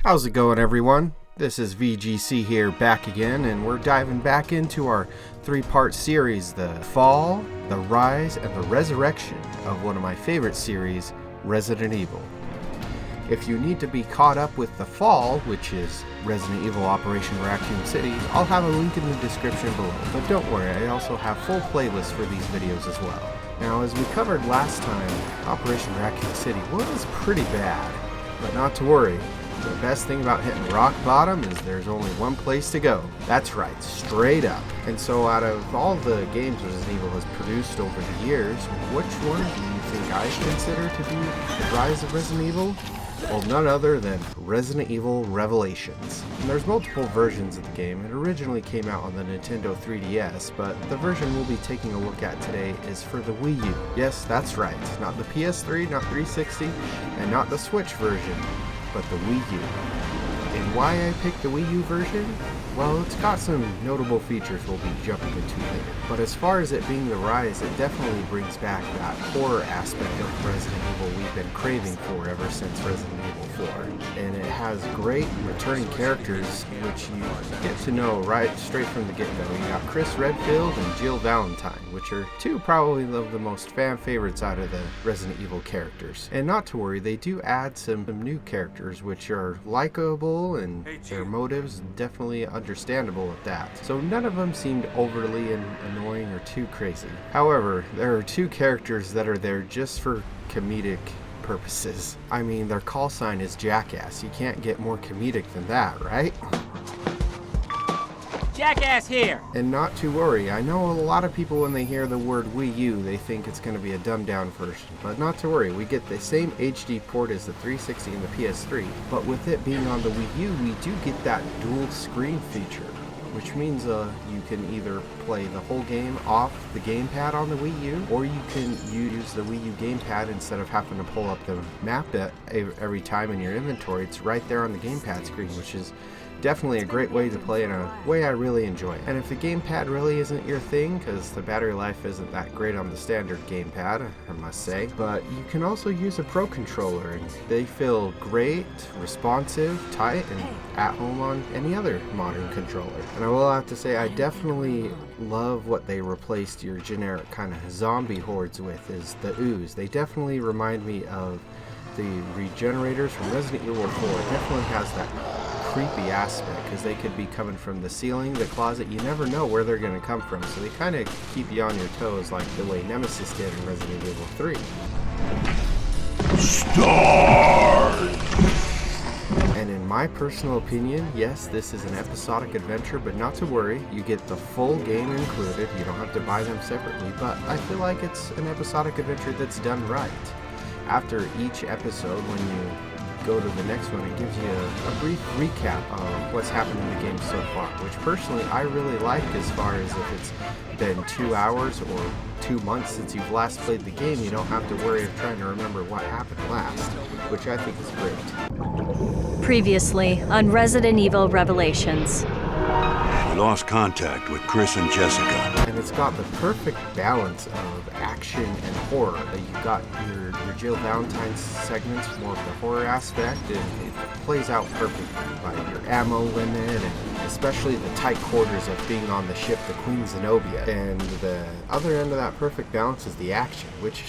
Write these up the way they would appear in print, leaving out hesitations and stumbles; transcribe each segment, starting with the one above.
How's it going, everyone? This is VGC here back again, and we're diving back into our three-part series, the fall, the rise, and the resurrection of one of my favorite series, Resident Evil. If you need to be caught up with the fall, which is Resident Evil Operation Raccoon City, I'll have a link in the description below, but don't worry, I also have full playlists for these videos as well. Now, as we covered last time, Operation Raccoon City was pretty bad, but not to worry. The best thing about hitting rock bottom is there's only one place to go. That's right, straight up. And so out of all the games Resident Evil has produced over the years, which one do you think I consider to be the rise of Resident Evil? Well, none other than Resident Evil Revelations. And there's multiple versions of the game. It originally came out on the Nintendo 3DS, but the version we'll be taking a look at today is for the Wii U. Yes, that's right. Not the PS3, not 360, and not the Switch version, but the Wii U. And why I picked the Wii U version? Well, it's got some notable features we'll be jumping into later. But as far as it being the rise, it definitely brings back that horror aspect of Resident Evil we've been craving for ever since Resident Evil 4. And it has great returning characters, which you get to know right straight from the get-go. You got Chris Redfield and Jill Valentine, which are two probably of the most fan favorites out of the Resident Evil characters. And not to worry, they do add some new characters, which are likable, and their motives definitely understandable at that. So none of them seemed overly annoying or too crazy. However, there are two characters that are there just for comedic purposes. I mean, their call sign is Jackass. You can't get more comedic than that, right? Jackass here! And not to worry, I know a lot of people when they hear the word Wii U, they think it's going to be a dumbed down version. But not to worry, we get the same HD port as the 360 and the PS3. But with it being on the Wii U, we do get that dual screen feature, which means you can either play the whole game off the gamepad on the Wii U, or you can use the Wii U gamepad instead of having to pull up the map every time in your inventory. It's right there on the gamepad screen, which is definitely a great way to play in a way I really enjoy. And if the gamepad really isn't your thing, because the battery life isn't that great on the standard gamepad, I must say, but you can also use a Pro Controller, and they feel great, responsive, tight, and at home on any other modern controller. And I will have to say, I definitely love what they replaced your generic kind of zombie hordes with, is the ooze. They definitely remind me of the regenerators from Resident Evil 4. It definitely has that creepy aspect, because they could be coming from the ceiling, the closet. You never know where they're going to come from, so they kind of keep you on your toes like the way Nemesis did in Resident Evil 3. Start! And in my personal opinion, yes, this is an episodic adventure, but not to worry, you get the full game included. You don't have to buy them separately, but I feel like it's an episodic adventure that's done right. After each episode, when you go to the next one, it gives you a brief recap of what's happened in the game so far, which personally I really like, as far as if it's been 2 hours or 2 months since you've last played the game, you don't have to worry of trying to remember what happened last, which I think is great. Previously on Resident Evil Revelations. We lost contact with Chris and Jessica. And it's got the perfect balance of action and horror. You've got your Jill Valentine segments, more of the horror aspect, and it plays out perfectly by your ammo limit, and especially the tight quarters of being on the ship, the Queen Zenobia. And the other end of that perfect balance is the action, which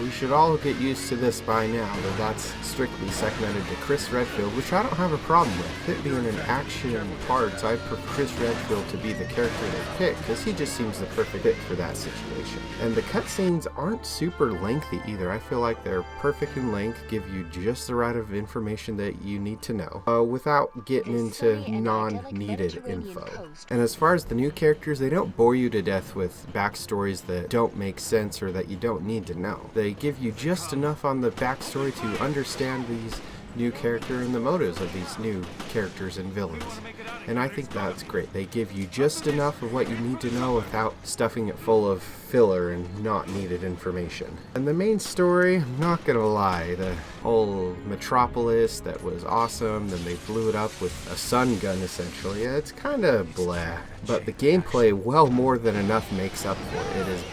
we should all get used to this by now, that that's strictly segmented to Chris Redfield, which I don't have a problem with. It being an action part, I prefer Chris Redfield to be the character they pick, because he just seems the perfect fit for that situation. And the cutscenes aren't super lengthy either. I feel like they're perfect in length, give you just the right of information that you need to know, without getting into non-needed info. And as far as the new characters, they don't bore you to death with backstories that don't make sense or that you don't need to know. They give you just enough on the backstory to understand these new character and the motives of these new characters and villains. And I think that's great. They give you just enough of what you need to know without stuffing it full of filler and not needed information. And the main story, I'm not gonna lie, the whole Metropolis that was awesome, then they blew it up with a sun gun essentially, it's kinda blah. But the gameplay, well more than enough makes up for it. It is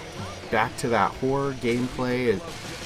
back to that horror gameplay.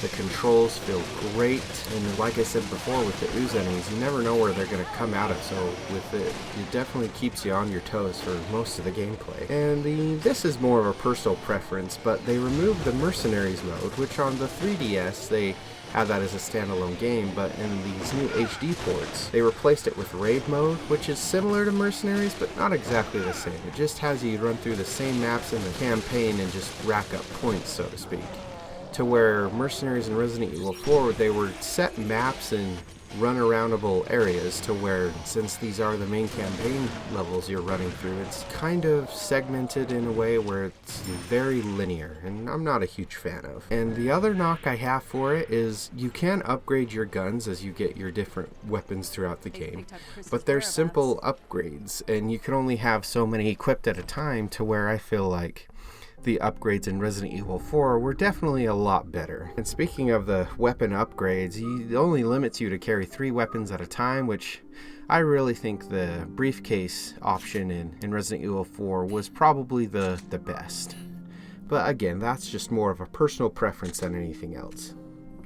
The controls feel great, and like I said before, with the ooze enemies, you never know where they're going to come out of, so with it definitely keeps you on your toes for most of the gameplay. And this is more of a personal preference, but they removed the Mercenaries mode, which on the 3DS, they had that as a standalone game, but in these new HD ports, they replaced it with Raid mode, which is similar to Mercenaries, but not exactly the same. It just has you run through the same maps in the campaign and just rack up points, so to speak. To where Mercenaries and Resident Evil 4, they were set maps and run-aroundable areas, to where, since these are the main campaign levels you're running through, it's kind of segmented in a way where it's very linear, and I'm not a huge fan of. And the other knock I have for it is you can upgrade your guns as you get your different weapons throughout the game, but they're simple upgrades, and you can only have so many equipped at a time, to where I feel like the upgrades in Resident Evil 4 were definitely a lot better. And speaking of the weapon upgrades, it only limits you to carry 3 weapons at a time, which I really think the briefcase option in Resident Evil 4 was probably the best. But again, that's just more of a personal preference than anything else.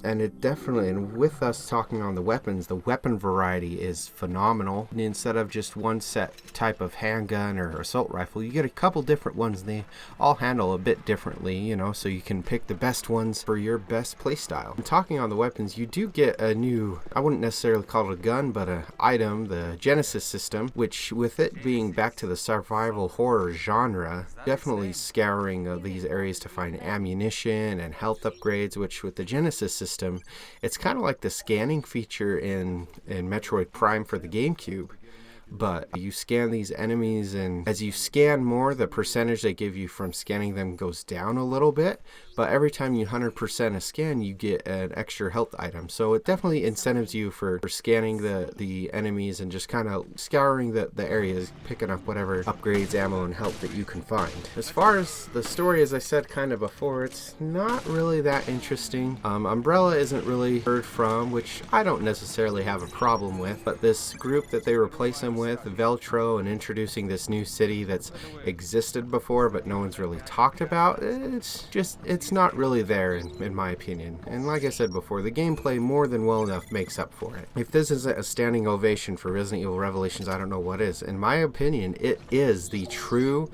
And it definitely, and with us talking on the weapons, the weapon variety is phenomenal. And instead of just one set type of handgun or assault rifle, you get a couple different ones, and they all handle a bit differently, you know, so you can pick the best ones for your best playstyle. And talking on the weapons, you do get a new, I wouldn't necessarily call it a gun, but an item, the Genesis system, which with it being back to the survival horror genre, definitely scouring of these areas to find ammunition and health upgrades, which with the Genesis system, it's kind of like the scanning feature in Metroid Prime for the GameCube. But you scan these enemies, and as you scan more, the percentage they give you from scanning them goes down a little bit. But every time you 100% a scan, you get an extra health item. So it definitely incentives you for scanning the enemies and just kind of scouring the areas, picking up whatever upgrades, ammo, and health that you can find. As far as the story, as I said kind of before, it's not really that interesting. Umbrella isn't really heard from, which I don't necessarily have a problem with. But this group that they replace them with, Veltro, and introducing this new city that's existed before but no one's really talked about, it's not really there in my opinion. And like I said before, the gameplay more than well enough makes up for it. If this isn't a standing ovation for Resident Evil Revelations, I don't know what is. In my opinion, it is the true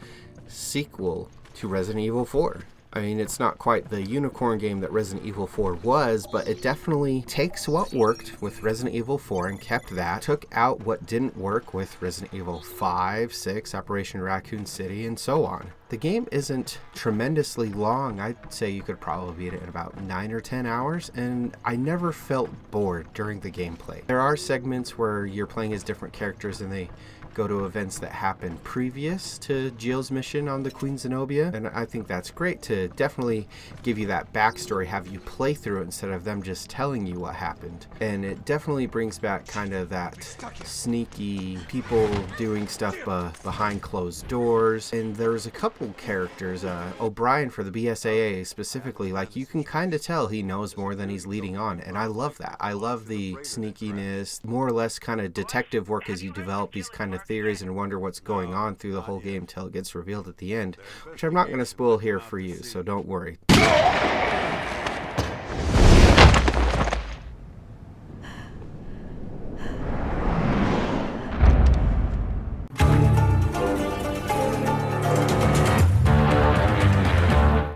sequel to Resident Evil 4. I mean, it's not quite the unicorn game that Resident Evil 4 was, but it definitely takes what worked with Resident Evil 4 and kept that, took out what didn't work with Resident Evil 5, 6, Operation Raccoon City, and so on. The game isn't tremendously long. I'd say you could probably beat it in about 9 or 10 hours, and I never felt bored during the gameplay. There are segments where you're playing as different characters and they go to events that happened previous to Jill's mission on the Queen Zenobia, and I think that's great to definitely give you that backstory, have you play through it instead of them just telling you what happened. And it definitely brings back kind of that sneaky people doing stuff behind closed doors. And there's a couple characters, O'Brien for the BSAA specifically, like you can kind of tell he knows more than he's leading on, and I love that. I love the sneakiness, more or less kind of detective work as you develop these kind of theories and wonder what's going on through the whole game till it gets revealed at the end, which I'm not going to spoil here for you, so don't worry.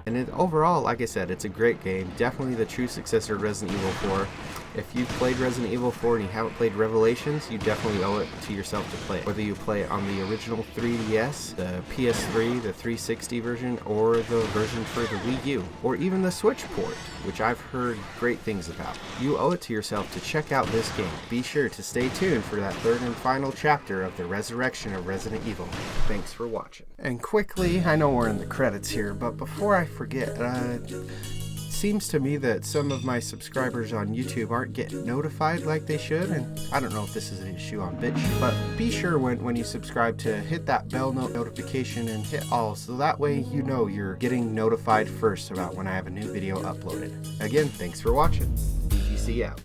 And overall, like I said, it's a great game. Definitely the true successor to Resident Evil 4. If you've played Resident Evil 4 and you haven't played Revelations, you definitely owe it to yourself to play it. Whether you play it on the original 3DS, the PS3, the 360 version, or the version for the Wii U, or even the Switch port, which I've heard great things about. You owe it to yourself to check out this game. Be sure to stay tuned for that third and final chapter of the resurrection of Resident Evil. Thanks for watching. And quickly, I know we're in the credits here, but before I forget, seems to me that some of my subscribers on YouTube aren't getting notified like they should, and I don't know if this is an issue on BitChute, but be sure when you subscribe to hit that bell notification and hit all, so that way you know you're getting notified first about when I have a new video uploaded. Again, thanks for watching. VGC out.